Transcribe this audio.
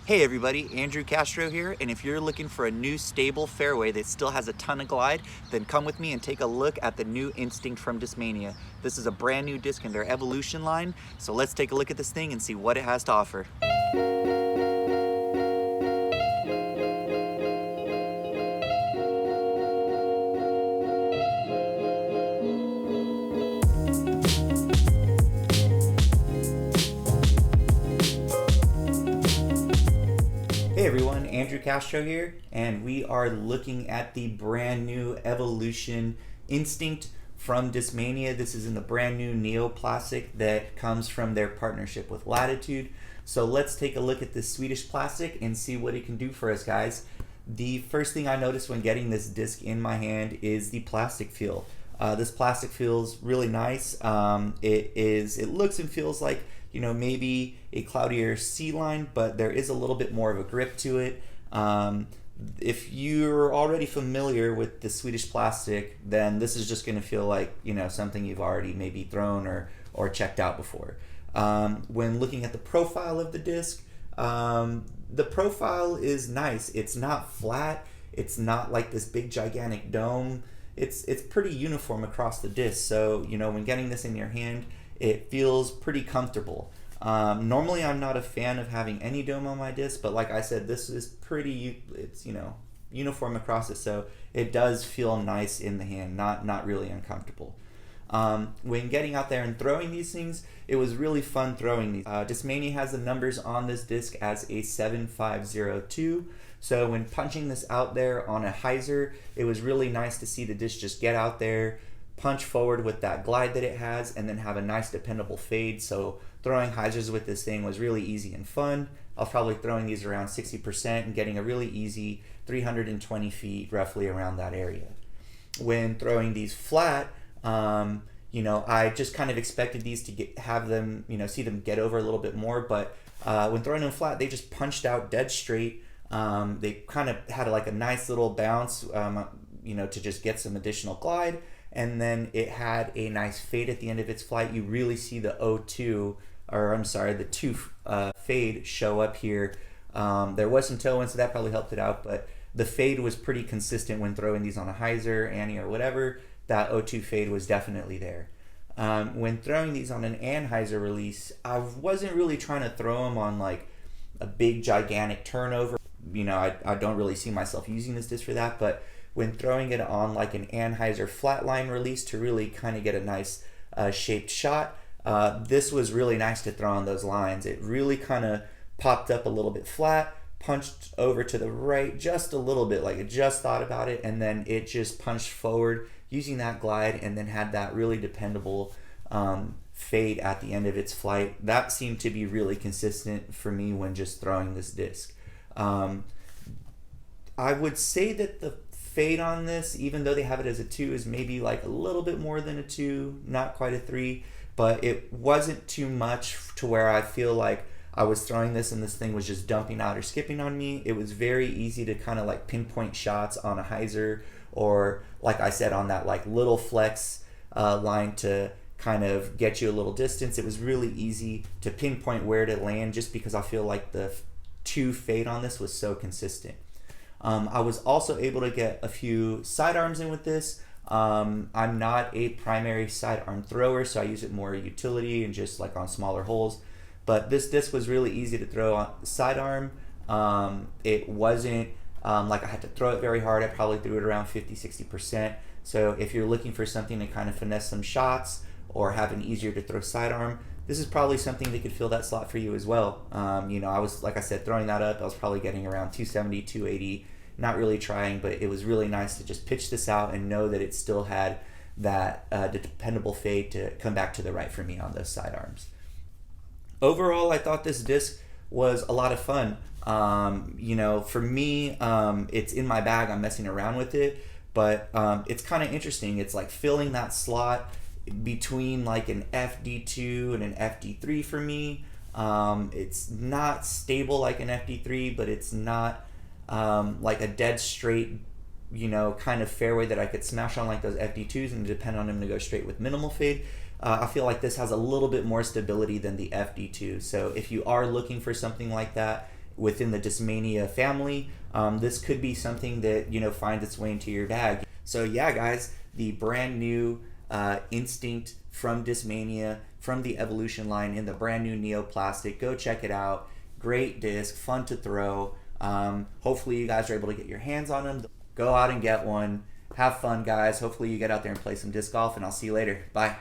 Hey everybody, Andrew Castro here, and if you're looking for a new stable fairway that still has a ton of glide, then come with me and take a look at the new Instinct from Discmania. This is a brand new disc in their Evolution line, so let's take a look at this thing and see what it has to offer. Hey everyone, Andrew Castro here, and we are looking at the brand new Evolution Instinct from Discmania. This is in the brand new neoplastic that comes from their partnership with Latitude. So let's take a look at this Swedish plastic and see what it can do for us, guys. The first thing I noticed when getting this disc in my hand is the plastic feel. This plastic feels really nice. It looks and feels like, maybe a cloudier sea line, but there is a little bit more of a grip to it. If you're already familiar with the Swedish plastic, then this is just going to feel like, something you've already maybe thrown or checked out before. When looking at the profile of the disc, the profile is nice. It's not flat. It's not like this big gigantic dome. It's pretty uniform across the disc. So, when getting this in your hand, it feels pretty comfortable. Normally I'm not a fan of having any dome on my disc, but like I said, this is it's uniform across it, so it does feel nice in the hand, not really uncomfortable. When getting out there and throwing these things, it was really fun throwing these. Discmania has the numbers on this disc as a 7502. So when punching this out there on a Hyzer, it was really nice to see the disc just get out there, punch forward with that glide that it has, and then have a nice dependable fade. So throwing Hyzers with this thing was really easy and fun. I was probably throwing these around 60% and getting a really easy 320 feet roughly around that area. When throwing these flat, I just kind of expected these to see them get over a little bit more, but when throwing them flat, they just punched out dead straight. They kind of had like a nice little bounce, to just get some additional glide. And then it had a nice fade at the end of its flight. You really see the the 2 fade show up here. There was some tailwind, so that probably helped it out, but the fade was pretty consistent when throwing these on a Hyzer, Annie, or whatever. That 0.2 fade was definitely there. When throwing these on an Anhyzer release, I wasn't really trying to throw them on like a big gigantic turnover. I don't really see myself using this disc for that, but when throwing it on like an Anhyzer flatline release to really kind of get a nice shaped shot, this was really nice to throw on those lines. It really kind of popped up a little bit flat, punched over to the right just a little bit, like it just thought about it, and then it just punched forward using that glide, and then had that really dependable fade at the end of its flight. That seemed to be really consistent for me when just throwing this disc. I would say that the fade on this, even though they have it as a 2, is maybe like a little bit more than a 2, not quite a 3, but it wasn't too much to where I feel like I was throwing this and this thing was just dumping out or skipping on me. It was very easy to kind of like pinpoint shots on a Hyzer, or like I said, on that like little flex line to kind of get you a little distance. It was really easy to pinpoint where to land just because I feel like the 2 fade on this was so consistent. I was also able to get a few sidearms in with this. I'm not a primary sidearm thrower, so I use it more utility and just like on smaller holes. But this disc was really easy to throw on sidearm. It wasn't like I had to throw it very hard. I probably threw it around 50-60%. So if you're looking for something to kind of finesse some shots or have an easier to throw sidearm, this is probably something that could fill that slot for you as well. I was, like I said, throwing that up. I was probably getting around 270, 280, not really trying, but it was really nice to just pitch this out and know that it still had that dependable fade to come back to the right for me on those sidearms. Overall, I thought this disc was a lot of fun. For me, it's in my bag. I'm messing around with it, but it's kind of interesting. It's like filling that slot between like an FD2 and an FD3 for me. It's not stable like an FD3, but it's not like a dead straight, kind of fairway that I could smash on like those FD2s and depend on them to go straight with minimal fade. I feel like this has a little bit more stability than the FD2. So if you are looking for something like that within the Discmania family, this could be something that, you know, finds its way into your bag. So yeah, guys, the brand new Instinct from Discmania, from the Evolution line in the brand new neoplastic. Go check it out. Great disc, fun to throw. Hopefully you guys are able to get your hands on them. Go out and get one. Have fun, guys. Hopefully you get out there and play some disc golf, and I'll see you later. Bye.